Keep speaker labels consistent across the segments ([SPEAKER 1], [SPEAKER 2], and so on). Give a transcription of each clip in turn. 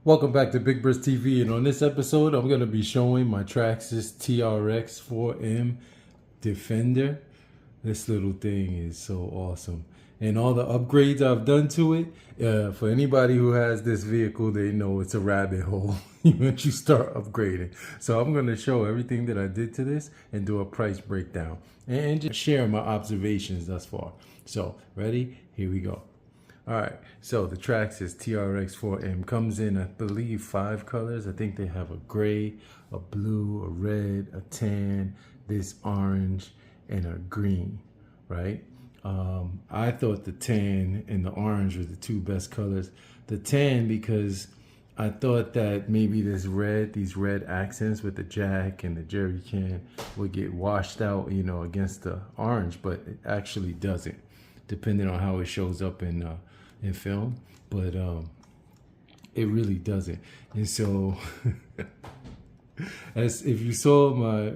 [SPEAKER 1] Welcome back to Big Bris TV, and on this episode I'm going to be showing my Traxxas TRX4M Defender. This little thing is so awesome, and all the upgrades I've done to it. For anybody who has this vehicle, they know it's a rabbit hole once you start upgrading. So I'm going to show everything that I did to this and do a price breakdown and just share my observations thus far. So ready? Here we go. All right, so the Traxxas TRX4M comes in, I believe, 5 colors. I think they have a gray, a blue, a red, a tan, this orange, and a green, right? I thought the tan and the orange were the two best colors. The tan because I thought that maybe these red accents with the jack and the jerry can would get washed out, against the orange, but it actually doesn't, depending on how it shows up in film, but it really doesn't. And so as if you saw my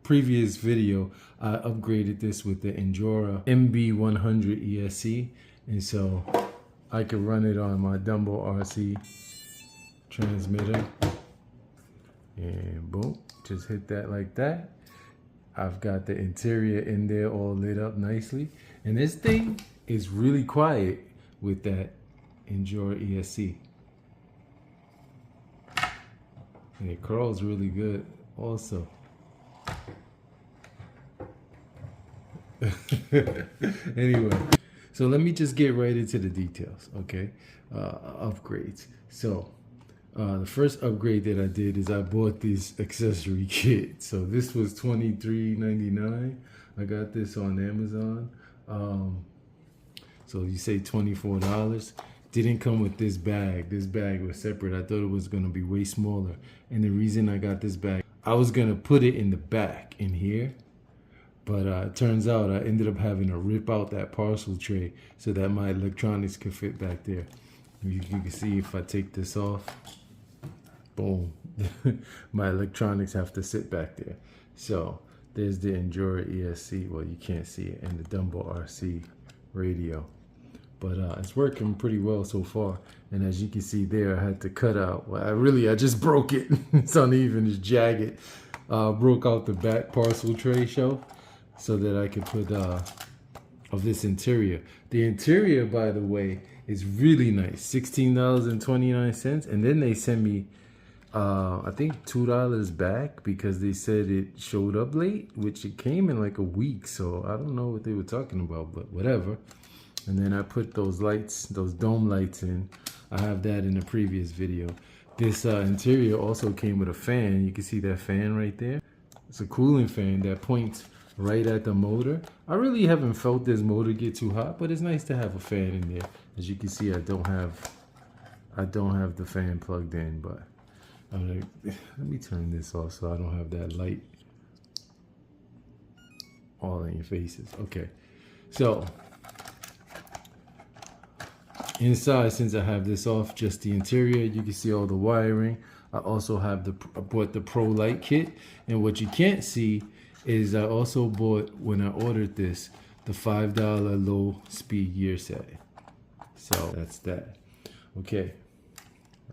[SPEAKER 1] previous video, I upgraded this with the Arrma MB100 ESC, and so I could run it on my Dumbo RC transmitter, and boom, just hit that like that. I've got the interior in there all lit up nicely, and this thing is really quiet with that Arrma ESC. And it crawls really good also. Anyway, so let me just get right into the details, okay? Upgrades. So the first upgrade that I did is I bought this accessory kit. So this was $23.99. I got this on Amazon. So you say $24. Didn't come with this bag. This bag was separate. I thought it was gonna be way smaller. And the reason I got this bag, I was gonna put it in the back in here, but it turns out I ended up having to rip out that parcel tray so that my electronics could fit back there. You can see if I take this off, boom, my electronics have to sit back there. So there's the Arrma ESC. Well, you can't see it, and the Dumbo RC radio. But it's working pretty well so far. And as you can see there, I had to cut out. Well, I just broke it. It's uneven, it's jagged. Broke out the back parcel tray shelf so that I could put of this interior. The interior, by the way, is really nice. $16.29. And then they sent me, I think $2 back because they said it showed up late, which it came in like a week. So I don't know what they were talking about, but whatever. And then I put those lights, those dome lights in. I have that in the previous video. This interior also came with a fan. You can see that fan right there. It's a cooling fan that points right at the motor. I really haven't felt this motor get too hot, but it's nice to have a fan in there. As you can see, I don't have the fan plugged in, but let me turn this off so I don't have that light all in your faces. Okay, so inside, since I have this off, just the interior, you can see all the wiring. I also have I bought the Pro Light kit, and what you can't see is I also bought, when I ordered this, the $5 low speed gear set. So that's that. Okay,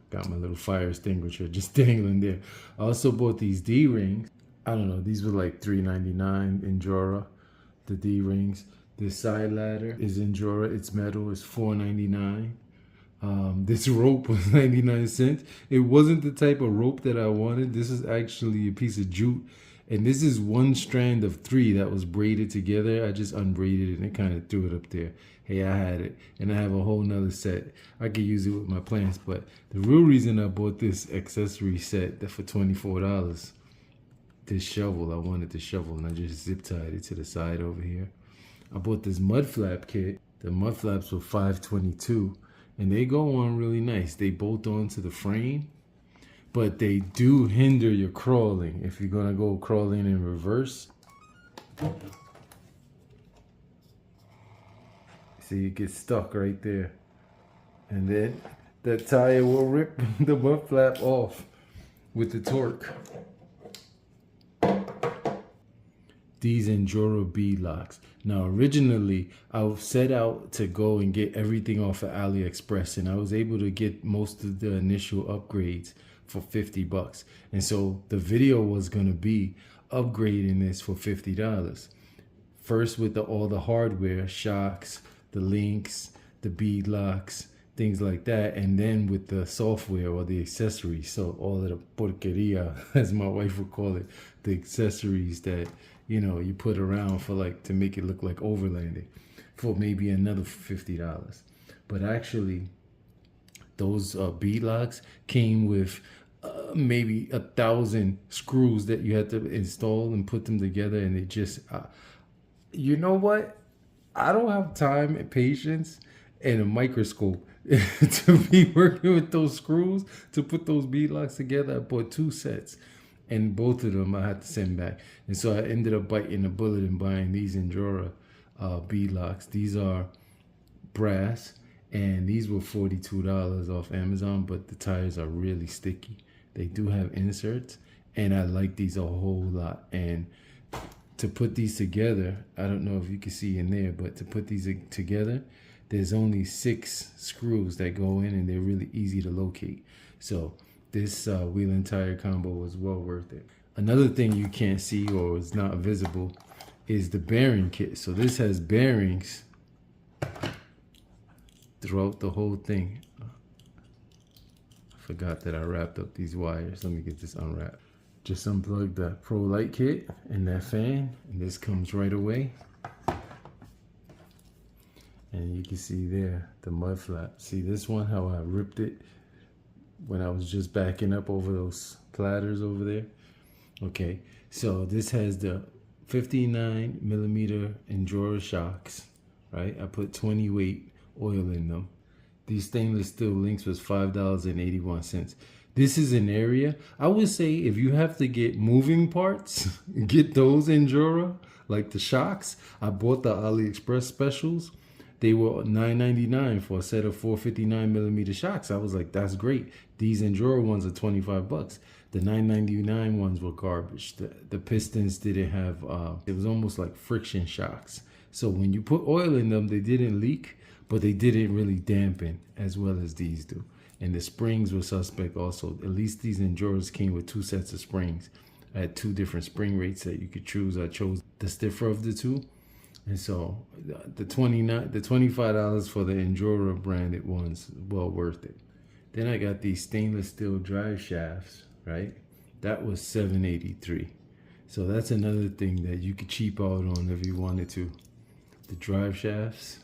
[SPEAKER 1] got my little fire extinguisher just dangling there. I also bought these D-rings. I don't know, these were like $3.99 in Arrma, the D-rings. This side ladder is in Arrma, it's metal, it's $4.99. This rope was 99 cents. It wasn't the type of rope that I wanted. This is actually a piece of jute. And this is one strand of 3 that was braided together. I just unbraided it and kind of threw it up there. Hey, I had it. And I have a whole nother set. I could use it with my plants. But the real reason I bought this accessory set for $24, this shovel, I wanted the shovel, and I just zip tied it to the side over here. I bought this mud flap kit. The mud flaps were $5.22, and they go on really nice. They bolt onto the frame, but they do hinder your crawling if you're gonna go crawling in reverse. See, it gets stuck right there, and then the tire will rip the mud flap off with the torque. these Enduro bead locks. Now, originally, I set out to go and get everything off of AliExpress, and I was able to get most of the initial upgrades for 50 bucks. And so the video was gonna be upgrading this for $50. First with all the hardware, shocks, the links, the bead locks, things like that, and then with the software or the accessories. So all of the porqueria, as my wife would call it, the accessories that, you know, you put around for like to make it look like overlanding, for maybe another $50. But actually, those bead locks came with maybe 1,000 screws that you had to install and put them together, and it just you know what? I don't have time and patience and a microscope to be working with those screws to put those bead locks together. I bought 2 sets, and both of them I had to send back. And so I ended up biting a bullet and buying these Enduro bead locks. These are brass, and these were $42 off Amazon, but the tires are really sticky. They do have inserts, and I like these a whole lot. And to put these together, I don't know if you can see in there, but to put these together, there's only 6 screws that go in, and they're really easy to locate. So this wheel and tire combo was well worth it. Another thing you can't see or is not visible is the bearing kit. So this has bearings throughout the whole thing. I forgot that I wrapped up these wires. Let me get this unwrapped. Just unplug the Pro Light kit and that fan, and this comes right away. And you can see there the mud flap. See this one, how I ripped it when I was just backing up over those platters over there? Okay, so this has the 59mm Enduro shocks, right? I put 20 weight oil in them. These stainless steel links was $5.81. This is an area, I would say, if you have to get moving parts, get those Enduro, like the shocks. I bought the AliExpress specials. They were $9.99 for a set of 459mm shocks. I was like, that's great. These Enduro ones are 25 bucks. The $9.99 ones were garbage. The pistons didn't have, it was almost like friction shocks. So when you put oil in them, they didn't leak, but they didn't really dampen as well as these do. And the springs were suspect also. At least these Enduros came with 2 sets of springs. I had 2 different spring rates that you could choose. I chose the stiffer of the 2. And so the $25 for the Enduro branded ones, well worth it. Then I got these stainless steel drive shafts, right? That was $7.83. So that's another thing that you could cheap out on if you wanted to. The drive shafts.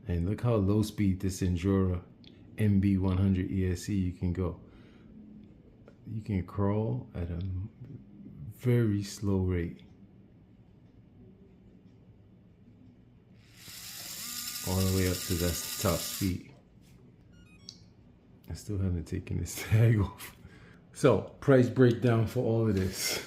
[SPEAKER 1] And look how low speed this Enduro MB100 ESC you can go. You can crawl at a very slow rate. All the way up to that top speed. I still haven't taken this tag off. So, price breakdown for all of this.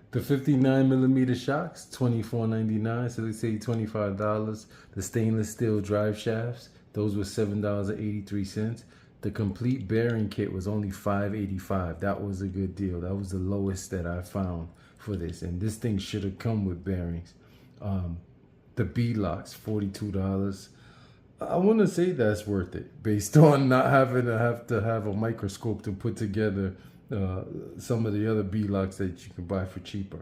[SPEAKER 1] The 59mm shocks, $24.99, so they say $25. The stainless steel drive shafts, those were $7.83. The complete bearing kit was only $5.85. That was a good deal. That was the lowest that I found for this. And this thing should have come with bearings. The bead locks, $42. I want to say that's worth it based on not having to have a microscope to put together some of the other bead locks that you can buy for cheaper.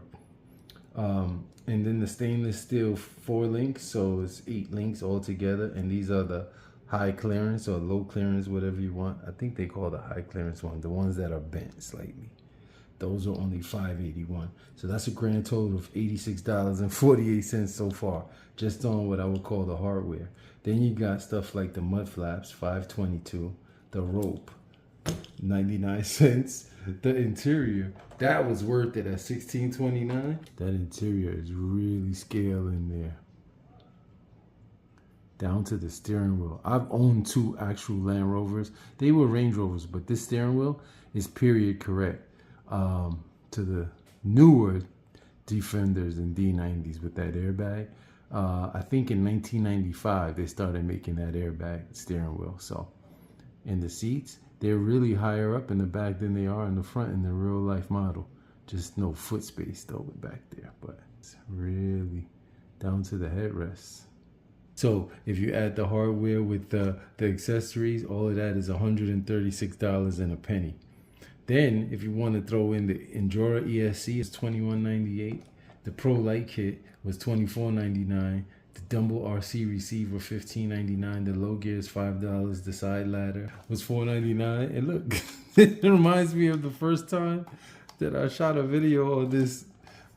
[SPEAKER 1] And then the stainless steel 4 links, so it's 8 links all together, and these are the high clearance or low clearance, whatever you want. I think they call the high clearance one, the ones that are bent slightly. Those are only $5.81. So that's a grand total of $86.48 so far, just on what I would call the hardware. Then you got stuff like the mud flaps, $5.22. The rope, 99 cents. The interior, that was worth it at $16.29. That interior is really scaling there. Down to the steering wheel. I've owned 2 actual Land Rovers. They were Range Rovers, but this steering wheel is period correct to the newer Defenders and D90s with that airbag. I think in 1995 they started making that airbag steering wheel. So, in the seats, they're really higher up in the back than they are in the front in the real life model. Just no foot space though back there, but it's really down to the headrest. So if you add the hardware with the accessories, all of that is $136 and a penny. Then if you want to throw in the Endura ESC, it's $21.98. The Pro Light Kit was $24.99. The Dumble RC receiver $15.99. The low gear is $5. The side ladder was $4.99. And look, it reminds me of the first time that I shot a video on this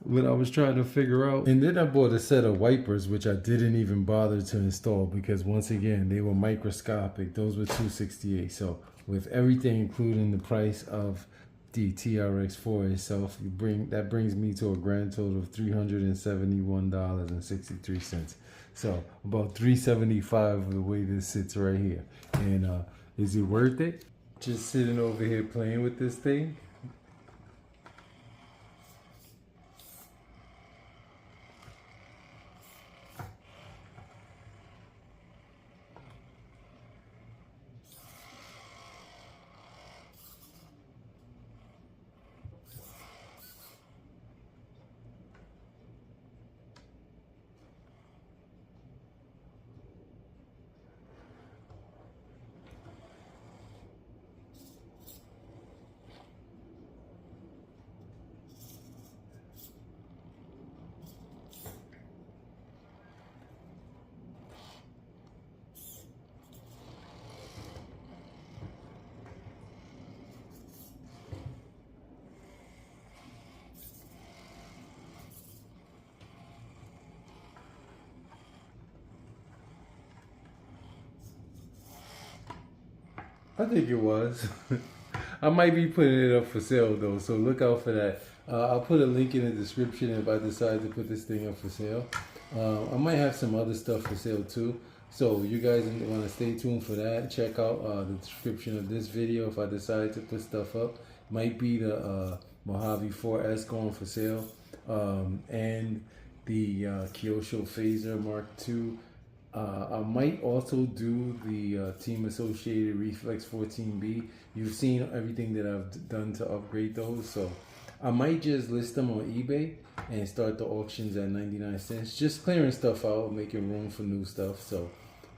[SPEAKER 1] when I was trying to figure out. And then I bought a set of wipers, which I didn't even bother to install because once again, they were microscopic. Those were $268. So with everything, including the price of the TRX4 itself, that brings me to a grand total of $371.63. So about $375 the way this sits right here. And is it worth it? Just sitting over here playing with this thing. I think it was. I might be putting it up for sale though, so look out for that. I'll put a link in the description if I decide to put this thing up for sale. I might have some other stuff for sale too, so you guys want to stay tuned for that. Check out the description of this video if I decide to put stuff up. Might be the Mojave 4S going for sale, and the Kyosho Fazer Mark II. I might also do the Team Associated Reflex 14B. You've seen everything that I've done to upgrade those, so I might just list them on eBay and start the auctions at 99 cents. Just clearing stuff out, making room for new stuff. So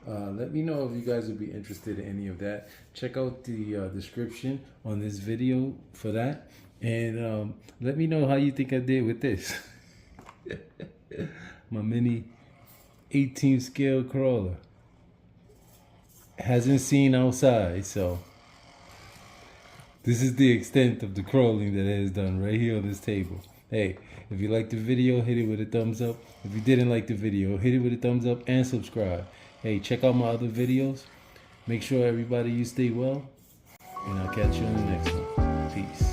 [SPEAKER 1] let me know if you guys would be interested in any of that. Check out the description on this video for that. And let me know how you think I did with this. My mini 18 scale crawler. Hasn't seen outside, so this is the extent of the crawling that it has done right here on this table. Hey, if you liked the video, hit it with a thumbs up. If you didn't like the video, hit it with a thumbs up and subscribe. Hey, check out my other videos. Make sure everybody you stay well, and I'll catch you on the next one. Peace.